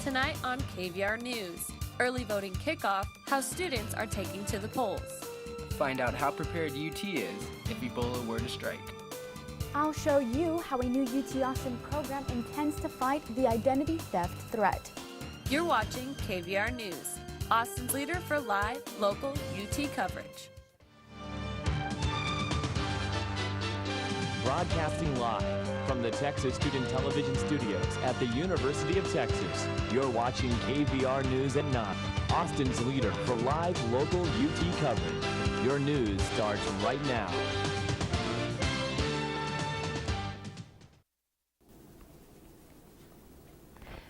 Tonight on KVR News, early voting kickoff, how students are taking to the polls. Find out how prepared UT is if Ebola were to strike. I'll show you how a new UT Austin program intends to fight the identity theft threat. You're watching KVR News, Austin's leader for live, local UT coverage. Broadcasting live from the Texas Student Television Studios at the University of Texas. You're watching KVR News at 9, Austin's leader for live, local UT coverage. Your news starts right now.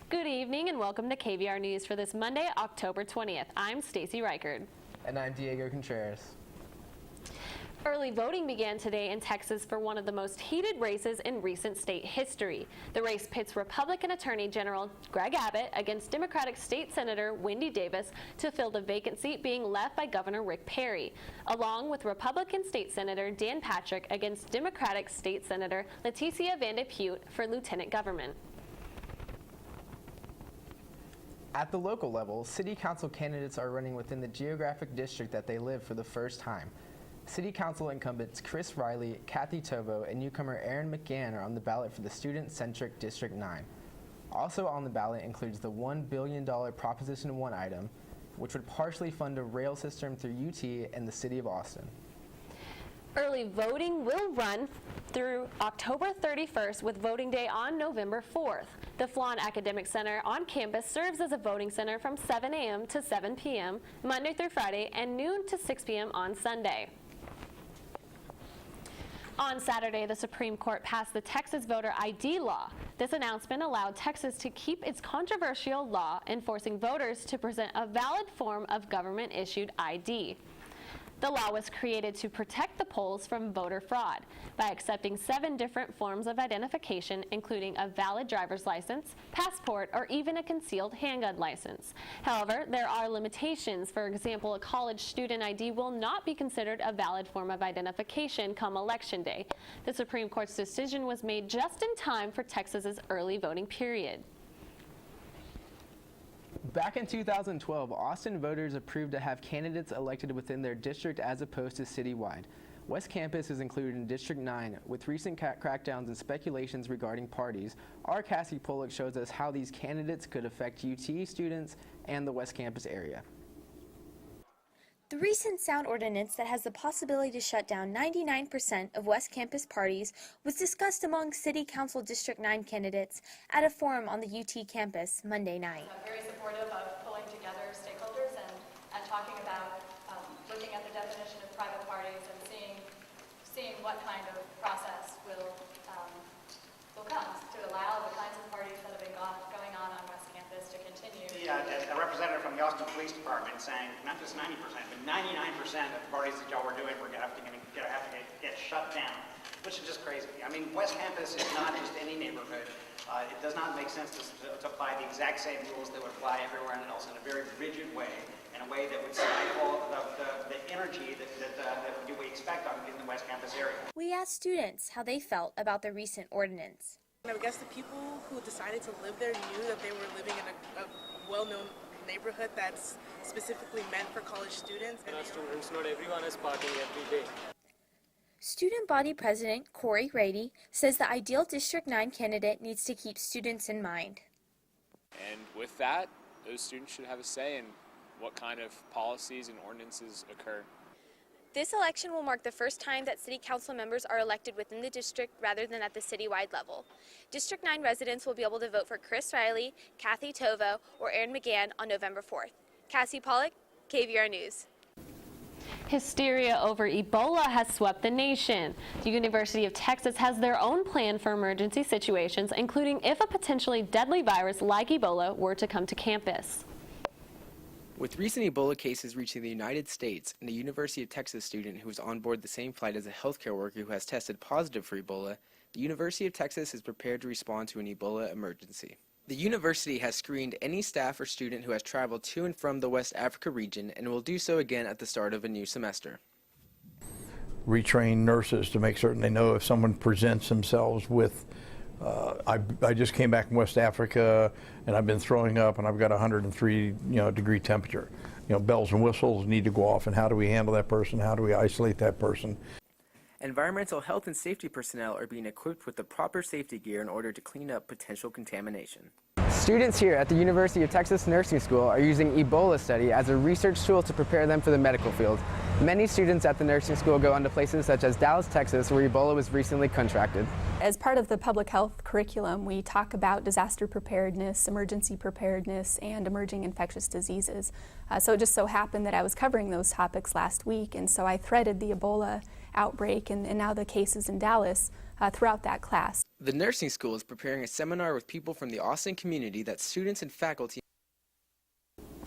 Good evening and welcome to KVR News for this Monday, October 20th. I'm Stacy Reichard. And I'm Diego Contreras. Early voting began today in Texas for one of the most heated races in recent state history. The race pits Republican Attorney General Greg Abbott against Democratic State Senator Wendy Davis to fill the vacant seat being left by Governor Rick Perry, along with Republican State Senator Dan Patrick against Democratic State Senator Leticia Van de Putte for lieutenant government. At the local level, city council candidates are running within the geographic district that they live for the first time. City Council incumbents Chris Riley, Kathy Tovo, and newcomer Aaron McGann are on the ballot for the student-centric District 9. Also on the ballot includes the $1 billion Proposition 1 item, which would partially fund a rail system through UT and the City of Austin. Early voting will run through October 31st with voting day on November 4th. The Flan Academic Center on campus serves as a voting center from 7 a.m. to 7 p.m. Monday through Friday and noon to 6 p.m. on Sunday. On Saturday, the Supreme Court passed the Texas voter ID law. This announcement allowed Texas to keep its controversial law enforcing voters to present a valid form of government-issued ID. The law was created to protect the polls from voter fraud by accepting 7 different forms of identification, including a valid driver's license, passport, or even a concealed handgun license. However, there are limitations. For example, a college student ID will not be considered a valid form of identification come Election Day. The Supreme Court's decision was made just in time for Texas's early voting period. Back in 2012, Austin voters approved to have candidates elected within their district as opposed to citywide. West Campus is included in District 9. With recent crackdowns and speculations regarding parties, our Cassi Polluck shows us how these candidates could affect UT students and the West Campus area. The recent sound ordinance that has the possibility to shut down 99% of West Campus parties was discussed among City Council District 9 candidates at a forum on the UT campus Monday night. I'm very supportive of pulling together stakeholders and talking about looking at the definition of private parties and seeing what kind of process will come to allow the kinds of parties that have been going on West Campus to continue. A representative from the Austin Police Department saying not just 90%, but 99% of the parties that y'all were doing were going to have to get shut down, which is just crazy. I mean, West Campus is not just any neighborhood. It does not make sense to apply the exact same rules that would apply everywhere else in a very rigid way, in a way that would stifle the energy that we expect in the West Campus area. We asked students how they felt about the recent ordinance. I guess the people who decided to live there knew that they were living in a well-known neighborhood that's specifically meant for college students. Not students, not everyone is partying every day. Student Body President Corey Rady says the ideal District 9 candidate needs to keep students in mind. And with that, those students should have a say in what kind of policies and ordinances occur. This election will mark the first time that City Council members are elected within the district rather than at the citywide level. District 9 residents will be able to vote for Chris Riley, Kathy Tovo, or Aaron McGann on November 4th. Cassi Polluck, KVR News. Hysteria over Ebola has swept the nation. The University of Texas has their own plan for emergency situations, including if a potentially deadly virus like Ebola were to come to campus. With recent Ebola cases reaching the United States and a University of Texas student who was on board the same flight as a healthcare worker who has tested positive for Ebola, the University of Texas is prepared to respond to an Ebola emergency. The university has screened any staff or student who has traveled to and from the West Africa region and will do so again at the start of a new semester. Retrain nurses to make certain they know if someone presents themselves with I just came back from West Africa, and I've been throwing up, and I've got 103 degree temperature. Bells and whistles need to go off, and how do we handle that person? How do we isolate that person? Environmental health and safety personnel are being equipped with the proper safety gear in order to clean up potential contamination. Students here at the University of Texas Nursing School are using Ebola study as a research tool to prepare them for the medical field. Many students at the nursing school go on to places such as Dallas, Texas, where Ebola was recently contracted. As part of the public health curriculum, we talk about disaster preparedness, emergency preparedness, and emerging infectious diseases. So it just so happened that I was covering those topics last week, and so I threaded the Ebola outbreak and now the cases in Dallas throughout that class. The nursing school is preparing a seminar with people from the Austin community that students and faculty.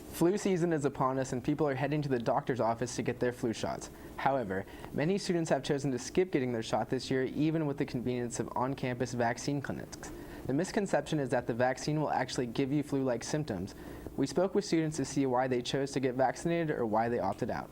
Flu season is upon us and people are heading to the doctor's office to get their flu shots. However, many students have chosen to skip getting their shot this year, even with the convenience of on-campus vaccine clinics. The misconception is that the vaccine will actually give you flu-like symptoms. We spoke with students to see why they chose to get vaccinated or why they opted out.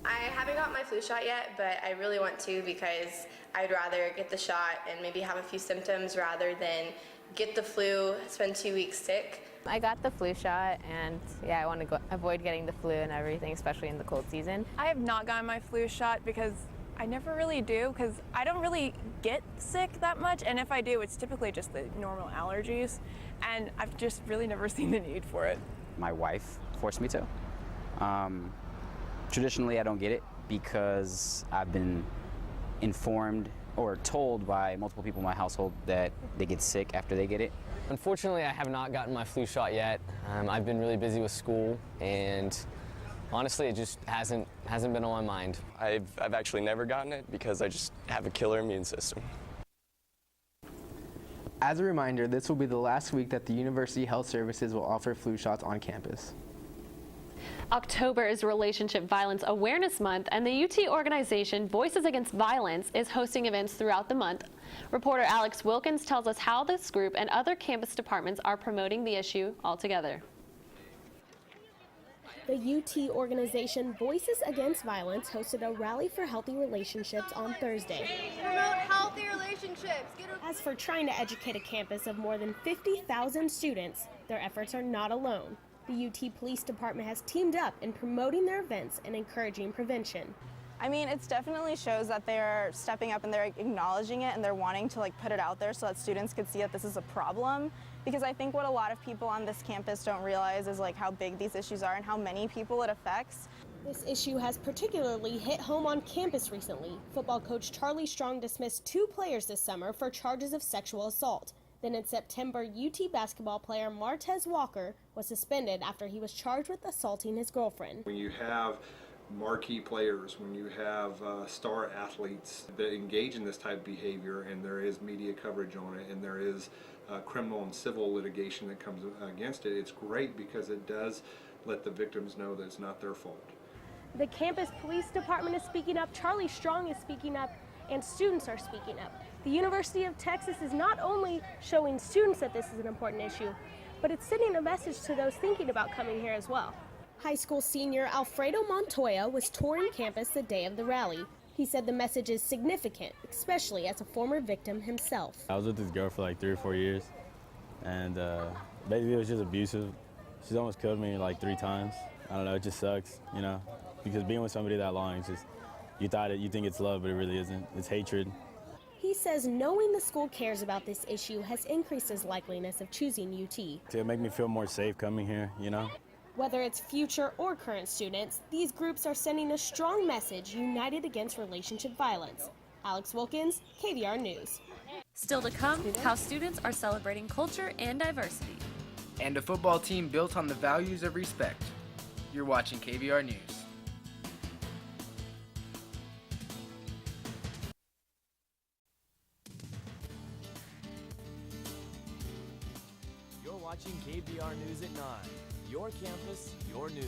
I haven't got my flu shot yet, but I really want to because I'd rather get the shot and maybe have a few symptoms rather than get the flu, spend 2 weeks sick. I got the flu shot, and yeah, I want to avoid getting the flu and everything, especially in the cold season. I have not gotten my flu shot because I never really do, because I don't really get sick that much, and if I do, it's typically just the normal allergies, and I've just really never seen the need for it. My wife forced me to. Traditionally, I don't get it because I've been informed or told by multiple people in my household that they get sick after they get it. Unfortunately, I have not gotten my flu shot yet. I've been really busy with school, and honestly, it just hasn't been on my mind. I've actually never gotten it because I just have a killer immune system. As a reminder, this will be the last week that the University Health Services will offer flu shots on campus. October is Relationship Violence Awareness Month, and the UT organization Voices Against Violence is hosting events throughout the month. Reporter Alex Wilkins tells us how this group and other campus departments are promoting the issue all together. The UT organization Voices Against Violence hosted a rally for healthy relationships on Thursday. Promote healthy relationships. As for trying to educate a campus of more than 50,000 students, their efforts are not alone. The UT Police Department has teamed up in promoting their events and encouraging prevention. I mean, it definitely shows that they're stepping up and they're acknowledging it and they're wanting to put it out there so that students could see that this is a problem. Because I think what a lot of people on this campus don't realize is how big these issues are and how many people it affects. This issue has particularly hit home on campus recently. Football coach Charlie Strong dismissed 2 players this summer for charges of sexual assault. Then in September, UT basketball player Martez Walker was suspended after he was charged with assaulting his girlfriend. When you have marquee players, when you have star athletes that engage in this type of behavior and there is media coverage on it and there is criminal and civil litigation that comes against it, it's great because it does let the victims know that it's not their fault. The campus police department is speaking up, Charlie Strong is speaking up, and students are speaking up. The University of Texas is not only showing students that this is an important issue, but it's sending a message to those thinking about coming here as well. High school senior Alfredo Montoya was touring campus the day of the rally. He said the message is significant, especially as a former victim himself. I was with this girl for 3 or 4 years, and basically it was just abusive. She's almost killed me 3 times. I don't know, it just sucks, because being with somebody that long, it's just, you think it's love, but it really isn't. It's hatred. He says knowing the school cares about this issue has increased his likeliness of choosing UT. It'll make me feel more safe coming here, Whether it's future or current students, these groups are sending a strong message united against relationship violence. Alex Wilkins, KVR News. Still to come, how students are celebrating culture and diversity. And a football team built on the values of respect. You're watching KVR News. You're watching KVR News at 9. Your campus, your news.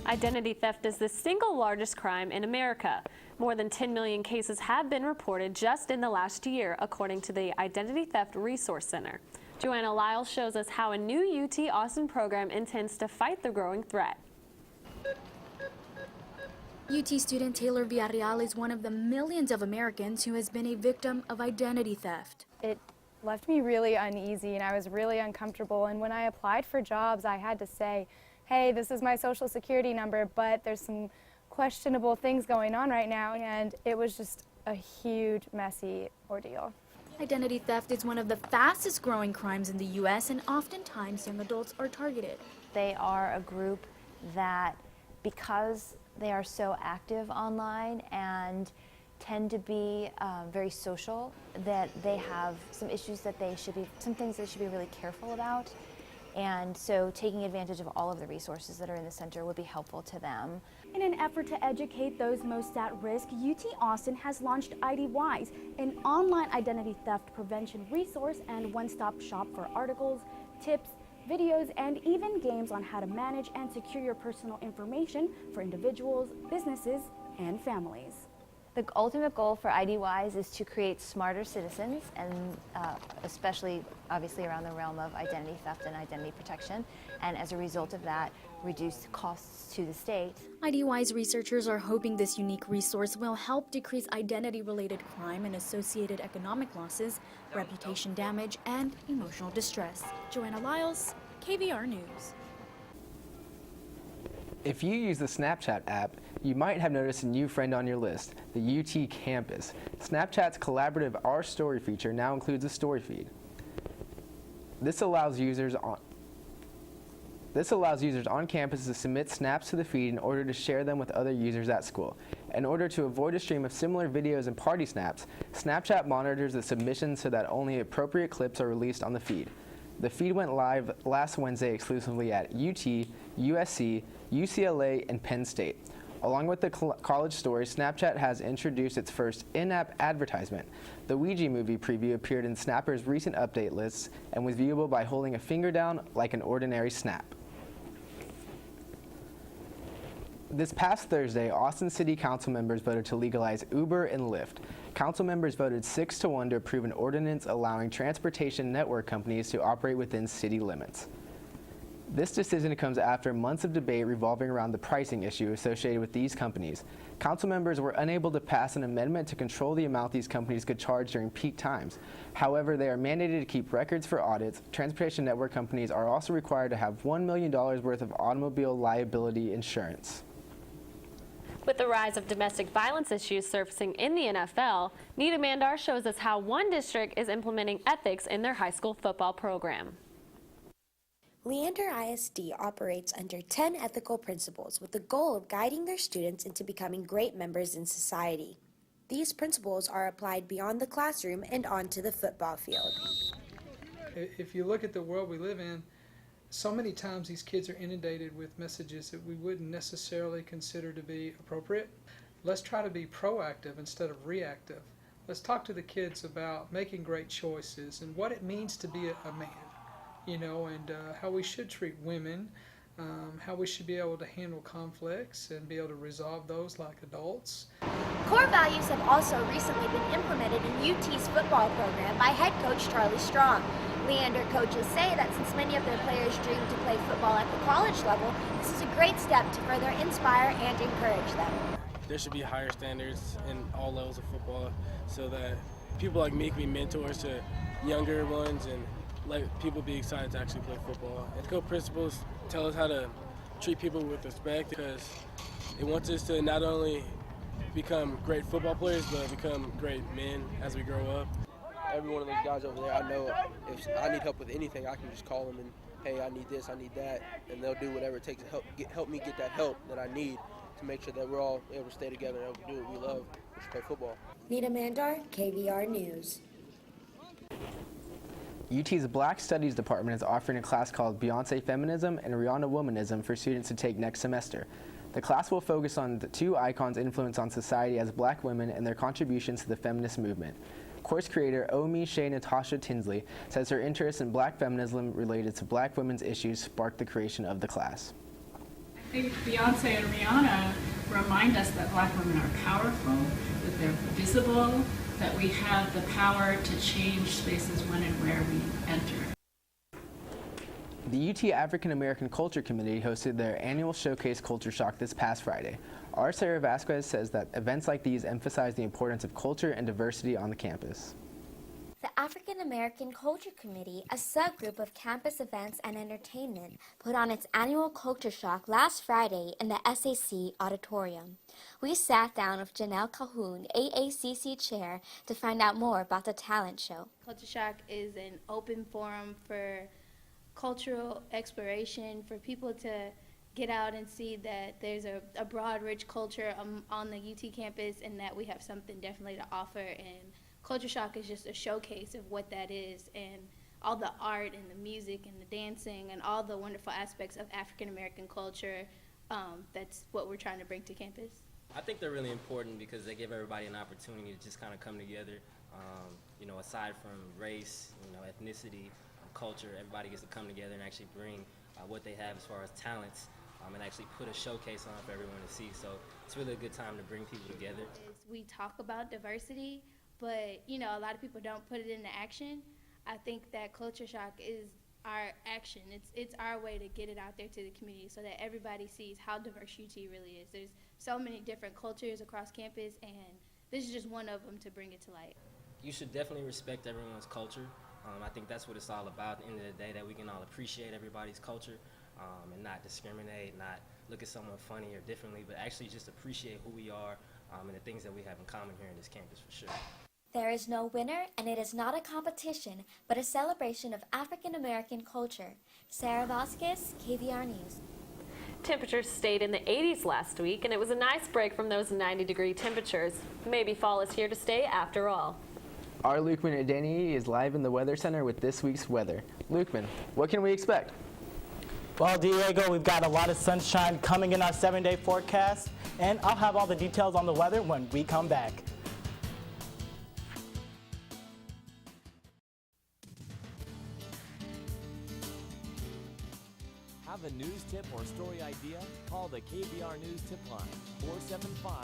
Identity theft is the single largest crime in America. More than 10 million cases have been reported just in the last year, according to the Identity Theft Resource Center. Joanna Lyles shows us how a new UT Austin program intends to fight the growing threat. UT student Taylor Villarreal is one of the millions of Americans who has been a victim of identity theft. It left me really uneasy and I was really uncomfortable, and when I applied for jobs I had to say, hey, this is my social security number, but there's some questionable things going on right now, and it was just a huge, messy ordeal. Identity theft is one of the fastest growing crimes in the U.S. and oftentimes young adults are targeted. They are a group that, because they are so active online and tend to be very social, that they have some issues that some things they should be really careful about. And so taking advantage of all of the resources that are in the center would be helpful to them. In an effort to educate those most at risk, UT Austin has launched IDWise, an online identity theft prevention resource and one-stop shop for articles, tips, videos, and even games on how to manage and secure your personal information for individuals, businesses, and families. The ultimate goal for IDWise is to create smarter citizens, and especially obviously around the realm of identity theft and identity protection, and as a result of that, reduce costs to the state. IDWise researchers are hoping this unique resource will help decrease identity-related crime and associated economic losses, reputation damage, and emotional distress. Joanna Lyles, KVR News. If you use the Snapchat app, you might have noticed a new friend on your list, the UT campus. Snapchat's collaborative Our Story feature now includes a story feed. This allows users on campus to submit snaps to the feed in order to share them with other users at school. In order to avoid a stream of similar videos and party snaps, Snapchat monitors the submissions so that only appropriate clips are released on the feed. The feed went live last Wednesday exclusively at UT, USC, UCLA, and Penn State. Along with the college story, Snapchat has introduced its first in-app advertisement. The Ouija movie preview appeared in Snapper's recent update lists and was viewable by holding a finger down like an ordinary snap. This past Thursday, Austin City Council members voted to legalize Uber and Lyft. Council members voted 6-1 to approve an ordinance allowing transportation network companies to operate within city limits. This decision comes after months of debate revolving around the pricing issue associated with these companies. Council members were unable to pass an amendment to control the amount these companies could charge during peak times. However, they are mandated to keep records for audits. Transportation network companies are also required to have $1 million worth of automobile liability insurance. With the rise of domestic violence issues surfacing in the NFL, Nita Mandar shows us how one district is implementing ethics in their high school football program. Leander ISD operates under 10 ethical principles with the goal of guiding their students into becoming great members in society. These principles are applied beyond the classroom and onto the football field. If you look at the world we live in, so many times these kids are inundated with messages that we wouldn't necessarily consider to be appropriate. Let's try to be proactive instead of reactive. Let's talk to the kids about making great choices and what it means to be a man, and how we should treat women, how we should be able to handle conflicts and be able to resolve those like adults. Core values have also recently been implemented in UT's football program by head coach Charlie Strong. Leander coaches say that since many of their players dream to play football at the college level, this is a great step to further inspire and encourage them. There should be higher standards in all levels of football so that people like me can be mentors to younger ones and let people be excited to actually play football. And core principles tell us how to treat people with respect, because it wants us to not only become great football players, but become great men as we grow up. Every one of those guys over there, I know if I need help with anything, I can just call them and, hey, I need this, I need that, and they'll do whatever it takes to help me get that help that I need to make sure that we're all able to stay together and able to do what we love, which is play football. Nita Mandar, KVR News. UT's Black Studies Department is offering a class called Beyonce Feminism and Rihanna Womanism for students to take next semester. The class will focus on the two icons' influence on society as black women and their contributions to the feminist movement. Course creator Omi Shea Natasha Tinsley says her interest in black feminism related to black women's issues sparked the creation of the class. I think Beyonce and Rihanna remind us that black women are powerful, that they're visible, that we have the power to change spaces when and where we enter. The UT African American Culture Committee hosted their annual Showcase Culture Shock this past Friday. Our Sarah Vasquez says that events like these emphasize the importance of culture and diversity on the campus. The African American Culture Committee, a subgroup of campus events and entertainment, put on its annual Culture Shock last Friday in the SAC auditorium. We sat down with Janelle Calhoun, AACC chair, to find out more about the talent show. Culture Shock is an open forum for cultural exploration, for people to get out and see that there's a broad, rich culture on the UT campus, and that we have something definitely to offer. And Culture Shock is just a showcase of what that is, and all the art and the music and the dancing and all the wonderful aspects of African American culture. That's what we're trying to bring to campus. I think they're really important because they give everybody an opportunity to just kind of come together. You know, aside from race, you know, ethnicity, culture, everybody gets to come together and actually bring what they have as far as talents, and actually put a showcase on for everyone to see. So it's really a good time to bring people together. We talk about diversity, but you know, a lot of people don't put it into action. I think that Culture Shock is our action. It's our way to get it out there to the community so that everybody sees how diverse UT really is. There's so many different cultures across campus, and this is just one of them to bring it to light. You should definitely respect everyone's culture. I think that's what it's all about at the end of the day, that we can all appreciate everybody's culture and not discriminate, not look at someone funny or differently, but actually just appreciate who we are and the things that we have in common here in this campus for sure. There is no winner, and it is not a competition, but a celebration of African American culture. Sarah Vasquez, KVR News. Temperatures stayed in the 80s last week, and it was a nice break from those 90-degree temperatures. Maybe fall is here to stay after all. Our Lukeman Adeni is live in the Weather Center with this week's weather. Lukeman, what can we expect? Well, Diego, we've got a lot of sunshine coming in our 7-day forecast, and I'll have all the details on the weather when we come back. Have a news tip or story idea? Call the KVR News Tip Line, 475-8181.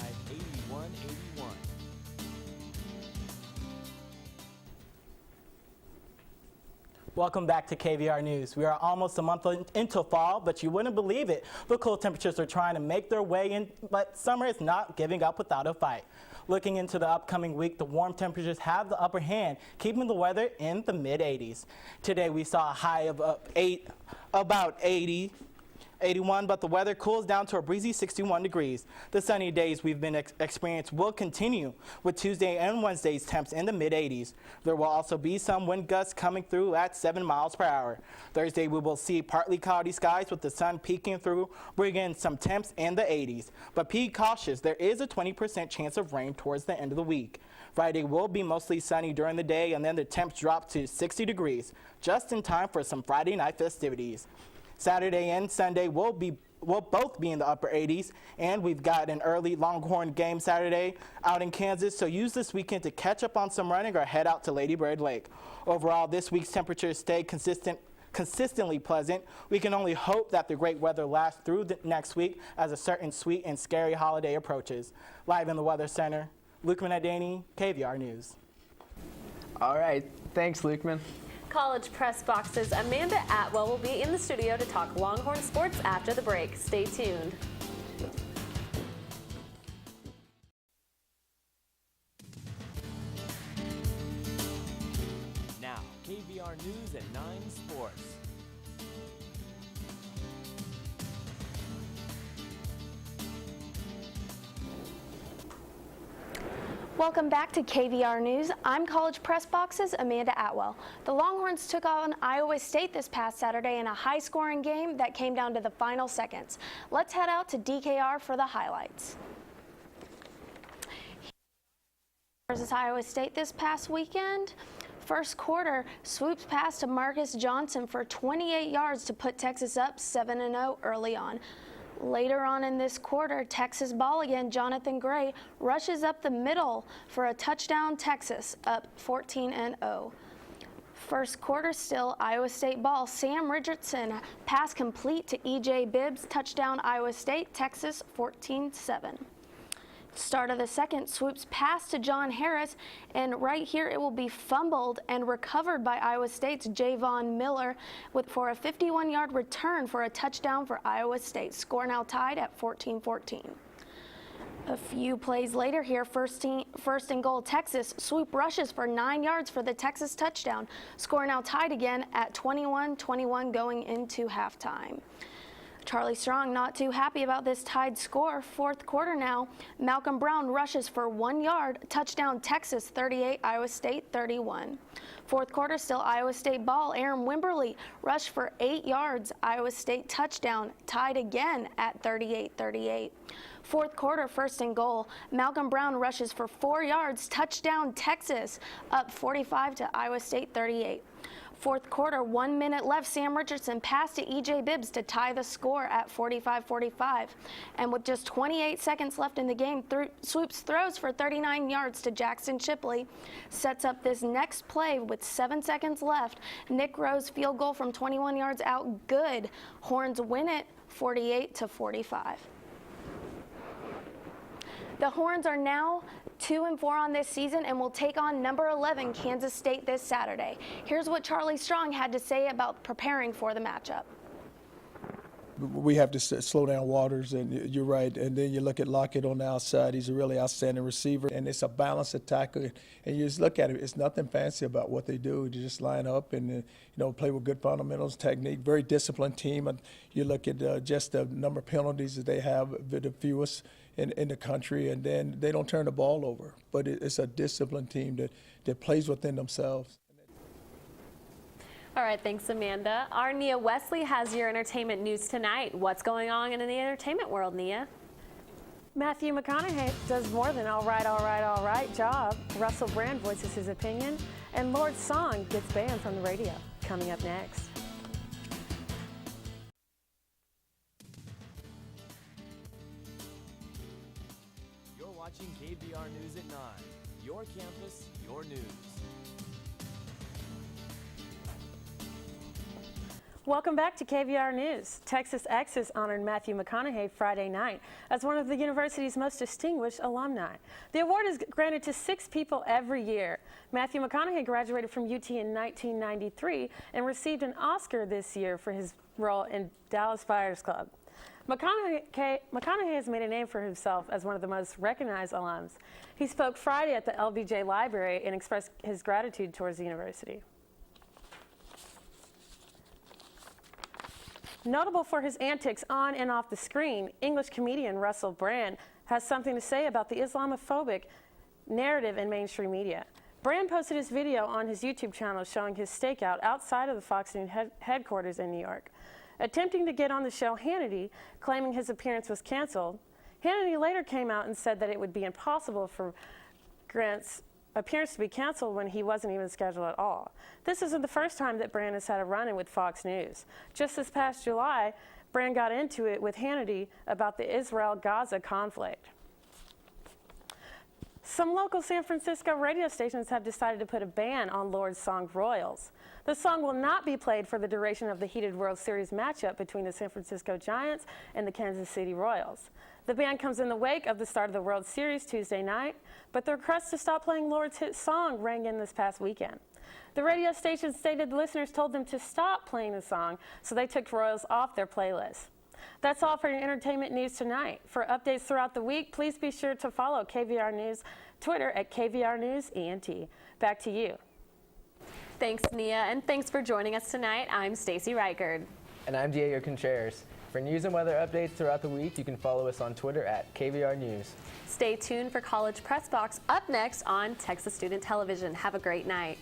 Welcome back to KVR News. We are almost a month into fall, but you wouldn't believe it. The cool temperatures are trying to make their way in, but summer is not giving up without a fight. Looking into the upcoming week, the warm temperatures have the upper hand, keeping the weather in the mid-80s. Today we saw a high of about 81, but the weather cools down to a breezy 61 degrees. The sunny days we've been experiencing will continue, with Tuesday and Wednesday's temps in the mid-80s. There will also be some wind gusts coming through at 7 miles per hour. Thursday we will see partly cloudy skies with the sun peeking through, bringing in some temps in the 80s. But be cautious, there is a 20% chance of rain towards the end of the week. Friday will be mostly sunny during the day, and then the temps drop to 60 degrees, just in time for some Friday night festivities. Saturday and Sunday will both be in the upper 80s, and we've got an early Longhorn game Saturday out in Kansas, so use this weekend to catch up on some running or head out to Lady Bird Lake. Overall, this week's temperatures stay consistently pleasant. We can only hope that the great weather lasts through the next week as a certain sweet and scary holiday approaches. Live in the Weather Center, Lukeman Adeni, KVR News. All right, thanks, Lukeman. College Press Box's Amanda Atwell will be in the studio to talk Longhorn sports after the break. Stay tuned. Now, KVR News at 9 Sports. Welcome back to KVR News. I'm College Press Box's Amanda Atwell. The Longhorns took on Iowa State this past Saturday in a high-scoring game that came down to the final seconds. Let's head out to DKR for the highlights. Versus Iowa State this past weekend. First quarter, swoops past to Marcus Johnson for 28 yards to put Texas up 7-0 early on. Later on in this quarter, Texas ball again, Jonathan Gray rushes up the middle for a touchdown, Texas up 14-0. First quarter still, Iowa State ball, Sam Richardson pass complete to E.J. Bibbs, touchdown Iowa State, Texas 14-7. Start of the second, swoops pass to John Harris, and right here it will be fumbled and recovered by Iowa State's Javon Miller for a 51-yard return for a touchdown for Iowa State. Score now tied at 14-14. A few plays later here, first and goal Texas. Swoop rushes for 9 yards for the Texas touchdown. Score now tied again at 21-21 going into halftime. Charlie Strong not too happy about this tied score. Fourth quarter now. Malcolm Brown rushes for 1 yard. Touchdown Texas 38, Iowa State 31. Fourth quarter still Iowa State ball. Aaron Wimberly rushed for 8 yards. Iowa State touchdown tied again at 38-38. Fourth quarter, first and goal. Malcolm Brown rushes for 4 yards. Touchdown Texas up 45 to Iowa State 38. Fourth quarter, 1 minute left. Sam Richardson passed to E.J. Bibbs to tie the score at 45-45. And with just 28 seconds left in the game, Swoops throws for 39 yards to Jackson Shipley. Sets up this next play with 7 seconds left. Nick Rose field goal from 21 yards out. Good. Horns win it 48-45. The Horns are now 2-4 on this season and will take on number 11 Kansas State this Saturday. Here's what Charlie Strong had to say about preparing for the matchup. We have to slow down Waters, and you're right. And then you look at Lockett on the outside. He's a really outstanding receiver, and it's a balanced attacker. And you just look at it. It's nothing fancy about what they do. You just line up and play with good fundamentals, technique. Very disciplined team. And you look at just the number of penalties that they have, the fewest in the country, and then they don't turn the ball over. But it's a disciplined team that plays within themselves. All right, thanks, Amanda. Our Nia Wesley has your entertainment news tonight. What's going on in the entertainment world, Nia? Matthew McConaughey does more than all right job. Russell Brand voices his opinion, and Lord's song gets banned from the radio. Coming up next. You're watching KVR News at 9. Your campus, your news. Welcome back to KVR News. Texas Exes honored Matthew McConaughey Friday night as one of the university's most distinguished alumni. The award is granted to 6 people every year. Matthew McConaughey graduated from UT in 1993 and received an Oscar this year for his role in Dallas Buyers Club. McConaughey has made a name for himself as one of the most recognized alums. He spoke Friday at the LBJ Library and expressed his gratitude towards the university. Notable for his antics on and off the screen, English comedian Russell Brand has something to say about the Islamophobic narrative in mainstream media. Brand posted his video on his YouTube channel showing his stakeout outside of the Fox News headquarters in New York. Attempting to get on the show Hannity, claiming his appearance was canceled, Hannity later came out and said that it would be impossible for Grant's appearance to be canceled when he wasn't even scheduled at all. This isn't the first time that Brand has had a run-in with Fox News. Just this past July, Brand got into it with Hannity about the Israel-Gaza conflict. Some local San Francisco radio stations have decided to put a ban on Lord's song Royals. The song will not be played for the duration of the heated World Series matchup between the San Francisco Giants and the Kansas City Royals. The ban comes in the wake of the start of the World Series Tuesday night, but the request to stop playing Lord's hit song rang in this past weekend. The radio station stated listeners told them to stop playing the song, so they took Royals off their playlist. That's all for your entertainment news tonight. For updates throughout the week, please be sure to follow KVR News Twitter at KVR News ENT. Back to you. Thanks, Nia, and thanks for joining us tonight. I'm Stacy Reichard. And I'm Diego Contreras. For news and weather updates throughout the week, you can follow us on Twitter at KVR News. Stay tuned for College Press Box up next on Texas Student Television. Have a great night.